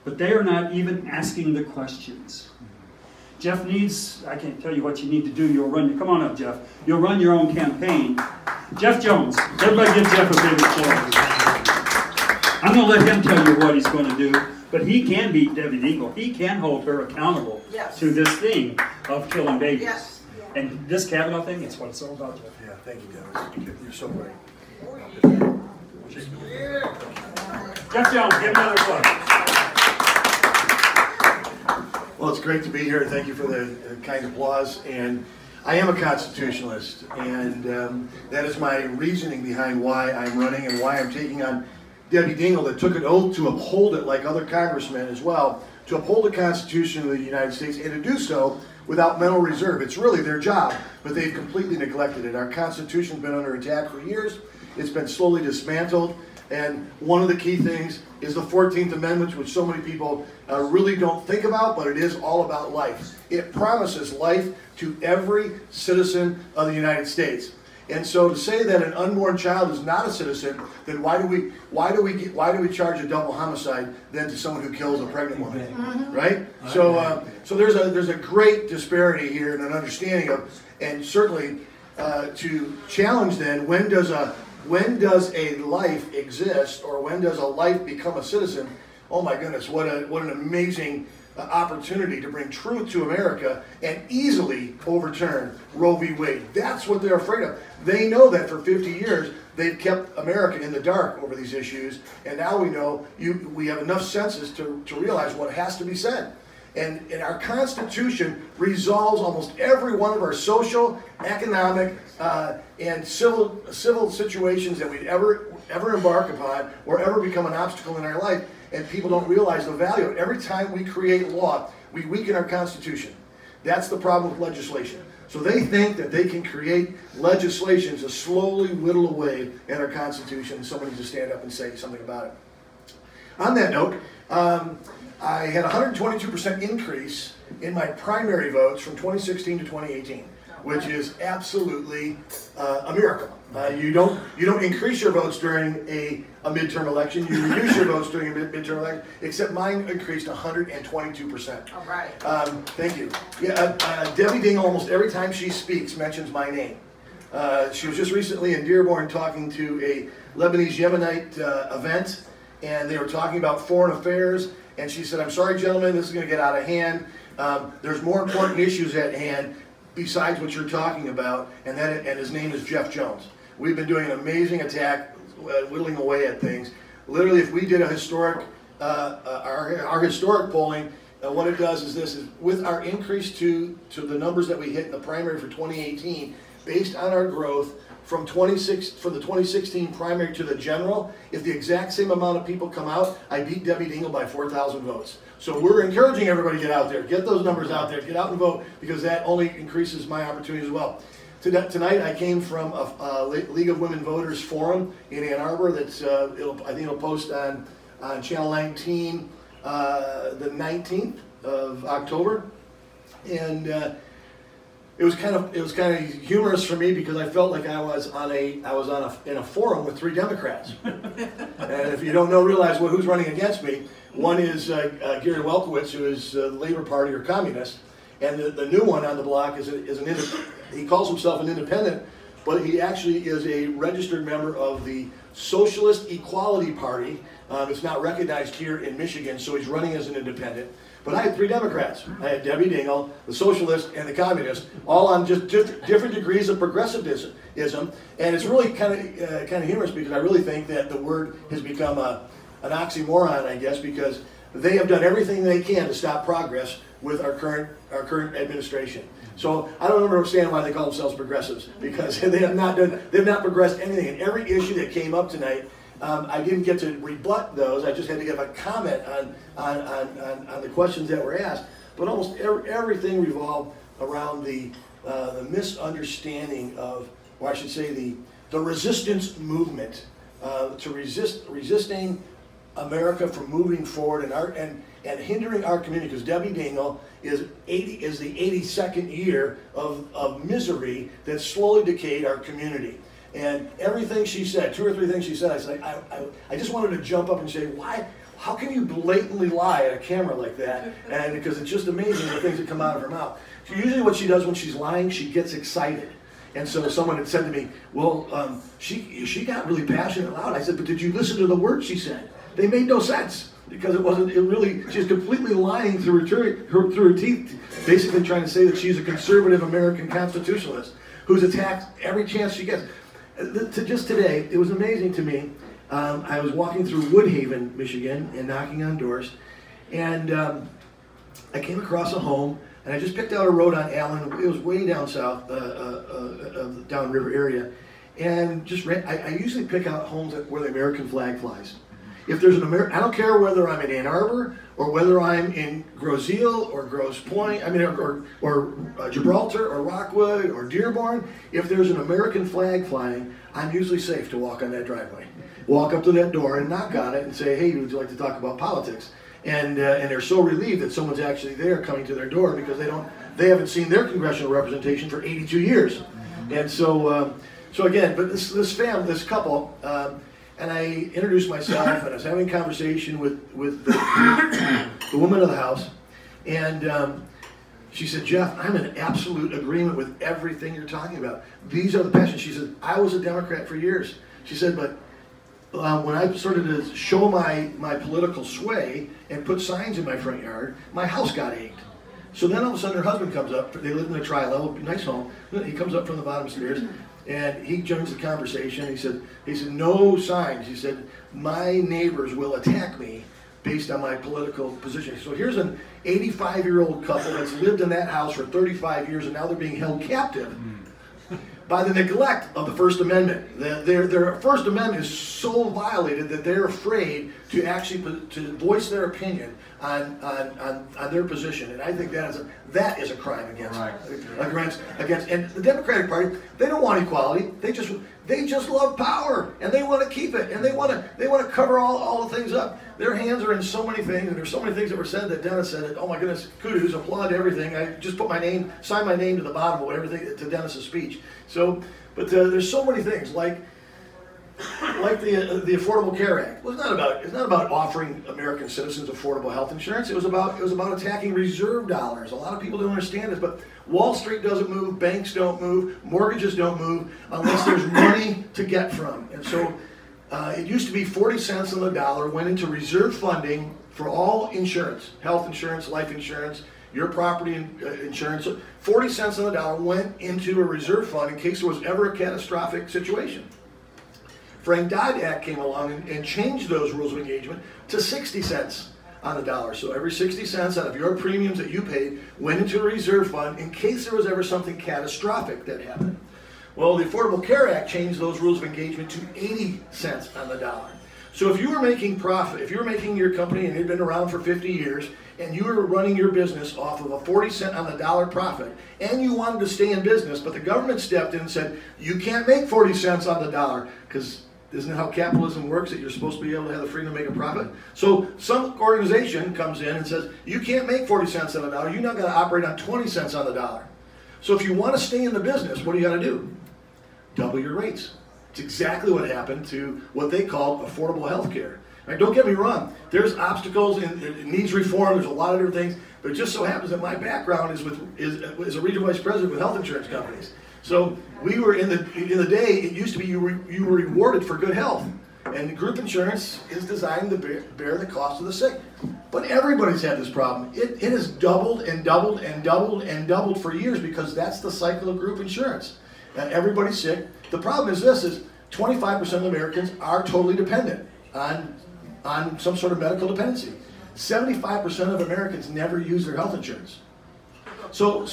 but they are not even asking the questions. Jeff needs, I can't tell you what you need to do. You'll run, come on up, Jeff. You'll run your own campaign. Jeff Jones. Everybody give Jeff a big applause. I'm going to let him tell you what he's going to do, but he can beat Debbie Dingle. He can hold her accountable to this thing of killing babies. Yes. And this Kavanaugh thing, it's what it's all about, Jeff. Yeah, thank you, Dennis. You're so right. Jeff Jones, give another applause. Well, it's great to be here. Thank you for the kind applause. And I am a constitutionalist, and that is my reasoning behind why I'm running and why I'm taking on Debbie Dingle, that took an oath to uphold it, like other congressmen as well, to uphold the Constitution of the United States, and to do so without mental reserve. It's really their job, but they've completely neglected it. Our Constitution's been under attack for years. It's been slowly dismantled, and one of the key things is the 14th Amendment, which so many people really don't think about, but it is all about life. It promises life to every citizen of the United States. And so to say that an unborn child is not a citizen, then why do we charge a double homicide then to someone who kills a pregnant woman, right? So there's a great disparity here and an understanding of, and certainly to challenge then, when does a life exist, or when does a life become a citizen? Oh my goodness, what an amazing opportunity to bring truth to America and easily overturn Roe v. Wade. That's what they're afraid of. They know that for 50 years they've kept America in the dark over these issues, and now we know we have enough senses to realize what has to be said. And our Constitution resolves almost every one of our social, economic, and civil situations that we'd ever embark upon or ever become an obstacle in our life. And people don't realize the value of it. Every time we create law, we weaken our Constitution. That's the problem with legislation. So they think that they can create legislation to slowly whittle away at our Constitution, and somebody just stand up and say something about it. On that note, I had a 122% increase in my primary votes from 2016 to 2018, which is absolutely a miracle. You don't increase your votes during a midterm election. You reduce your votes during a midterm election, except mine increased 122%. All right. Thank you. Yeah, Debbie Dingle, almost every time she speaks, mentions my name. She was just recently in Dearborn talking to a Lebanese Yemenite event, and they were talking about foreign affairs, and she said, "I'm sorry, gentlemen, this is going to get out of hand. There's more important issues at hand besides what you're talking about," and his name is Jeff Jones. We've been doing an amazing attack, whittling away at things. Literally, if we did a historic, our historic polling, what it does is this: is with our increase to the numbers that we hit in the primary for 2018, based on our growth from the 2016 primary to the general, if the exact same amount of people come out, I beat Debbie Dingle by 4,000 votes. So we're encouraging everybody to get out there, get those numbers out there, get out and vote, because that only increases my opportunity as well. Tonight I came from a League of Women Voters forum in Ann Arbor that's I think it'll post on Channel 19 the 19th of October, and it was kind of humorous for me because I felt like I was in a forum with 3 Democrats. And if you don't realize who's running against me, one is Gary Welkowitz, who is the Labor Party or communist, and the new one on the block is he calls himself an independent, but he actually is a registered member of the Socialist Equality Party. It's not recognized here in Michigan, so he's running as an independent. But I had 3 Democrats. I had Debbie Dingle, the socialist, and the communist, all on just different degrees of progressivism. And it's really kind of humorous because I really think that the word has become an oxymoron, I guess, because they have done everything they can to stop progress with our current administration. So I don't understand why they call themselves progressives, because they've not progressed anything. And every issue that came up tonight, I didn't get to rebut those. I just had to give a comment on the questions that were asked. But almost everything revolved around the misunderstanding of, or I should say, the resistance movement to resisting America from moving forward and hindering our community, because Debbie Dingle is the 82nd year of misery that slowly decayed our community. And everything she said, 2 or 3 things she said, I just wanted to jump up and say, why how can you blatantly lie at a camera like that? And because it's just amazing the things that come out of her mouth. So usually what she does when she's lying, she gets excited. And so someone had said to me, well, she got really passionate and loud. I said, but did you listen to the words she said? They made no sense. Because she's completely lying through her teeth, basically trying to say that she's a conservative American constitutionalist who's attacked every chance she gets. Just today, it was amazing to me. I was walking through Woodhaven, Michigan, and knocking on doors, and I came across a home, and I just picked out a road on Allen. It was way down south, downriver area, and just I usually pick out homes where the American flag flies. If there's I don't care whether I'm in Ann Arbor or whether I'm in Grosse Ile or Grosse Pointe, or Gibraltar or Rockwood or Dearborn. If there's an American flag flying, I'm usually safe to walk on that driveway. Walk up to that door and knock on it and say, hey, would you like to talk about politics? And they're so relieved that someone's actually there coming to their door because they haven't seen their congressional representation for 82 years. And so again, but this couple, and I introduced myself, and I was having a conversation with the woman of the house, and she said, Jeff, I'm in absolute agreement with everything you're talking about. These are the passions. She said, I was a Democrat for years. She said, but when I started to show my political sway and put signs in my front yard, my house got egged. So then all of a sudden her husband comes up. They live in a tri-level, nice home. He comes up from the bottom stairs. And he joins the conversation. He said, no signs. He said, my neighbors will attack me based on my political position. So here's an 85-year-old couple that's lived in that house for 35 years, and now they're being held captive by the neglect of the First Amendment. Their First Amendment is so violated that they're afraid to actually voice their opinion on their position, and I think that is a crime against. And the Democratic Party, they don't want equality. They just love power, and they want to keep it, and they want to cover all the things up. Their hands are in so many things, and there's so many things that were said that Dennis said, oh my goodness, kudos, applaud everything. I just put sign my name to the bottom of everything to Dennis's speech. So, but there's so many things like the Affordable Care Act. Well, it's not about offering American citizens affordable health insurance. It was about attacking reserve dollars. A lot of people don't understand this, but Wall Street doesn't move, banks don't move, mortgages don't move unless there's money to get from. And so it used to be 40 cents on the dollar went into reserve funding for all insurance, health insurance, life insurance, your property insurance. 40 cents on the dollar went into a reserve fund in case there was ever a catastrophic situation. Frank Dodd Act came along and changed those rules of engagement to 60 cents on the dollar. So every 60 cents out of your premiums that you paid went into a reserve fund in case there was ever something catastrophic that happened. Well, the Affordable Care Act changed those rules of engagement to 80 cents on the dollar. So if you were making profit, if you were making your company and it had been around for 50 years, and you were running your business off of a 40 cent on the dollar profit, and you wanted to stay in business, but the government stepped in and said, you can't make 40 cents on the dollar, because isn't it how capitalism works, that you're supposed to be able to have the freedom to make a profit? So some organization comes in and says, you can't make 40 cents on the dollar, you're not going to operate on 20 cents on the dollar. So if you want to stay in the business, what do you got to do? Double your rates. It's exactly what happened to what they called affordable health care. Right, don't get me wrong, there's obstacles and it needs reform, there's a lot of different things, but it just so happens that my background is a regional vice president with health insurance companies. So we were in the day, it used to be you were rewarded for good health. And group insurance is designed to bear the cost of the sick. But everybody's had this problem. It has doubled and doubled and doubled and doubled for years because that's the cycle of group insurance. And everybody's sick. The problem is this, is 25% of Americans are totally dependent on some sort of medical dependency. 75% of Americans never use their health insurance. So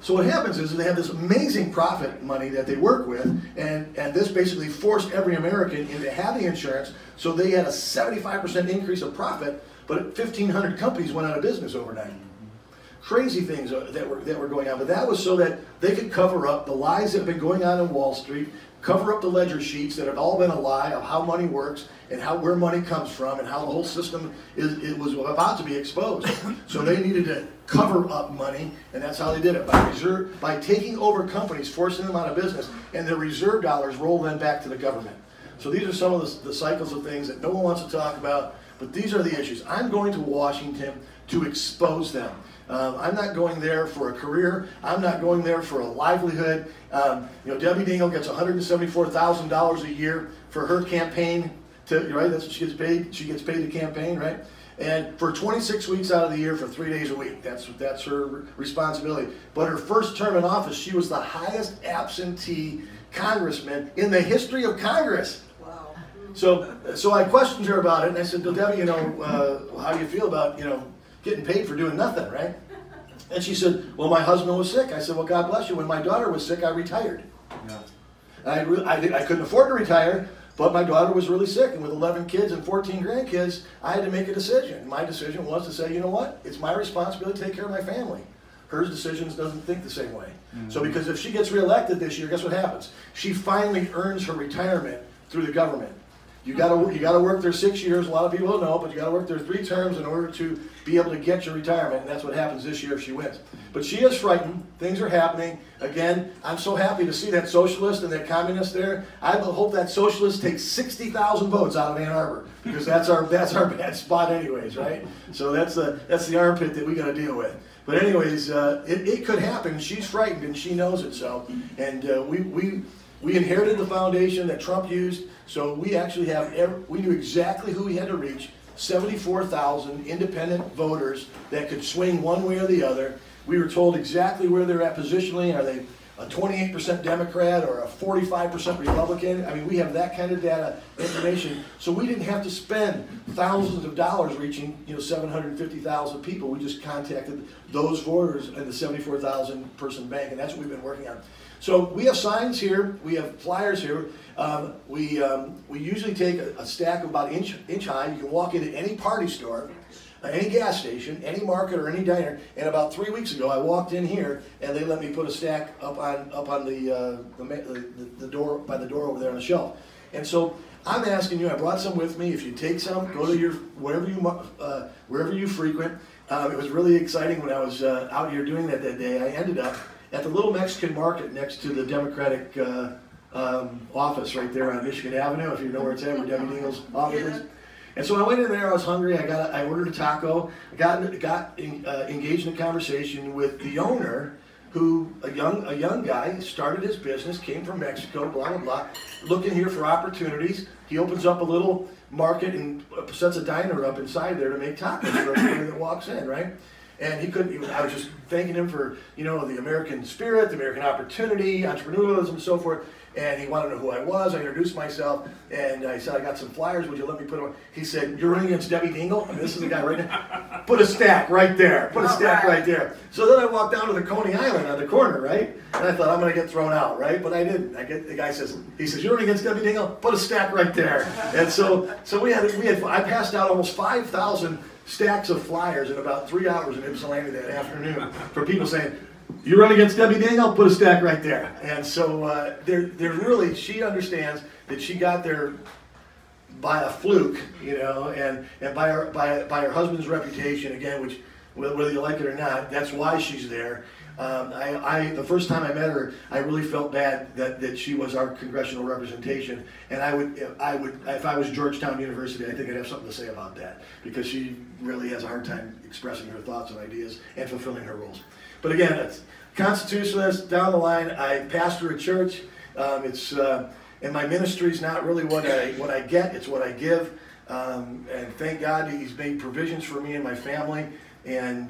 what happens is they have this amazing profit money that they work with, and this basically forced every American into having insurance, so they had a 75% increase of profit, but 1,500 companies went out of business overnight. Crazy things that were going on, but that was so that they could cover up the lies that have been going on in Wall Street, cover up the ledger sheets that have all been a lie of how money works and where money comes from and how the whole system was about to be exposed. So they needed to cover up money, and that's how they did it, by taking over companies, forcing them out of business, and the reserve dollars roll then back to the government. So these are some of the cycles of things that no one wants to talk about, but these are the issues. I'm going to Washington to expose them. I'm not going there for a career. I'm not going there for a livelihood. Debbie Dingell gets $174,000 a year for her campaign. Right, that's what she gets paid. She gets paid to campaign, right? And for 26 weeks out of the year, for 3 days a week, that's her responsibility. But her first term in office, she was the highest absentee congressman in the history of Congress. Wow. So I questioned her about it, and I said, well, Debbie, how do you feel about getting paid for doing nothing, right? And she said, well, my husband was sick. I said, well, God bless you. When my daughter was sick, I retired. Yeah. I couldn't afford to retire, but my daughter was really sick, and with 11 kids and 14 grandkids, I had to make a decision. My decision was to say, you know what? It's my responsibility to take care of my family. Her decisions doesn't think the same way. Mm-hmm. So because if she gets reelected this year, guess what happens? She finally earns her retirement through the government. You got to work there 6 years. A lot of people don't know, but you got to work there 3 terms in order to be able to get your retirement, and that's what happens this year if she wins. But she is frightened. Things are happening. Again, I'm so happy to see that socialist and that communist there. I hope that socialist takes 60,000 votes out of Ann Arbor, because that's our bad spot anyways, right? So that's the armpit that we got to deal with. But anyways, it could happen. She's frightened and she knows it. So, and we inherited the foundation that Trump used. So we actually we knew exactly who we had to reach. 74,000 independent voters that could swing one way or the other. We were told exactly where they're at positionally. Are they a 28% Democrat or a 45% Republican? I mean, we have that kind of data information. So we didn't have to spend thousands of dollars reaching 750,000 people. We just contacted those voters in the 74,000 person bank, and that's what we've been working on. So we have signs here, we have flyers here. We usually take a stack of about inch high. You can walk into any party store, any gas station, any market, or any diner. And about 3 weeks ago, I walked in here, and they let me put a stack up on the door, by the door over there on the shelf. And so I'm asking you. I brought some with me. If you take some, go to your wherever you frequent. It was really exciting when I was out here doing that day. I ended up at the little Mexican market next to the Democratic office right there on Michigan Avenue, if you know where it's at, where Debbie Dingell's office is. And so I went in there, I was hungry, I ordered a taco, got engaged in a conversation with the owner, who, a young guy, started his business, came from Mexico, blah, blah, blah, looking here for opportunities. He opens up a little market and sets a diner up inside there to make tacos for everybody that walks in, right? And he couldn't, I was just thanking him for, the American spirit, the American opportunity, entrepreneurialism, and so forth. And he wanted to know who I was. I introduced myself, and I said, I got some flyers. Would you let me put them on? He said, you're running against Debbie Dingell? I mean, this is the guy right now. Put a stack right there. Put a stack right there. So then I walked down to the Coney Island on the corner, right? And I thought, I'm going to get thrown out, right? But I didn't. The guy says, you're running against Debbie Dingell? Put a stack right there. And so I passed out almost 5,000 stacks of flyers in about 3 hours in Ypsilanti that afternoon for people saying, you run against Debbie Dingell? Put a stack right there. And so they're really, she understands that she got there by a fluke, and by her husband's reputation, again, which, whether you like it or not, that's why she's there. The first time I met her, I really felt bad that she was our congressional representation, and I would, if I was Georgetown University, I think I'd have something to say about that, because she really has a hard time expressing her thoughts and ideas and fulfilling her roles. But again, it's constitutionalist, down the line. I pastor a church. And my ministry is not really what I get, it's what I give. And thank God He's made provisions for me and my family, and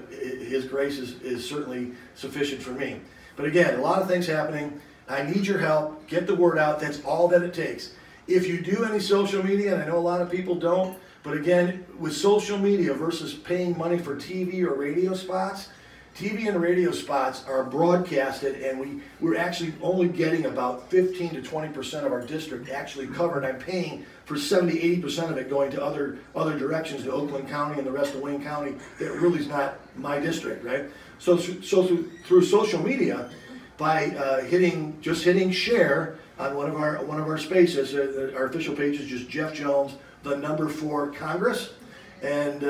His grace is certainly sufficient for me. But again, a lot of things happening. I need your help. Get the word out. That's all that it takes. If you do any social media, and I know a lot of people don't, but again, with social media versus paying money for TV or radio spots, TV and radio spots are broadcasted, and we're actually only getting about 15 to 20% of our district actually covered. I'm paying for 70–80% of it going to other directions, to Oakland County and the rest of Wayne County. That really is not my district, right? So through social media, by hitting share on one of our spaces, our official page is just Jeff Jones, the #4 Congress, and.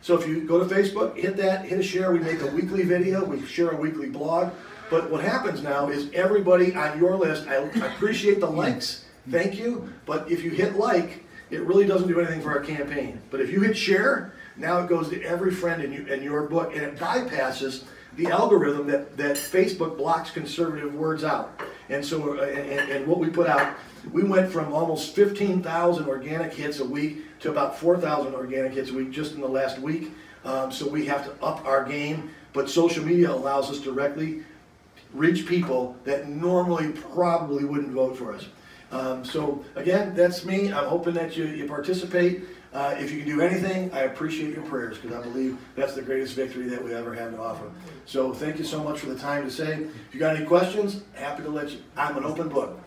So if you go to Facebook, hit a share. We make a weekly video. We share a weekly blog. But what happens now is everybody on your list, I appreciate the likes. Thank you. But if you hit like, it really doesn't do anything for our campaign. But if you hit share, now it goes to every friend in your book, and it bypasses the algorithm that Facebook blocks conservative words out. And so, and what we put out, we went from almost 15,000 organic hits a week to about 4,000 organic hits a week just in the last week. So we have to up our game, but social media allows us directly reach people that normally probably wouldn't vote for us. So again, that's me. I'm hoping that you participate. If you can do anything, I appreciate your prayers, because I believe that's the greatest victory that we ever have to offer. So thank you so much for the time to say. If you got any questions, happy to let you. I'm an open book.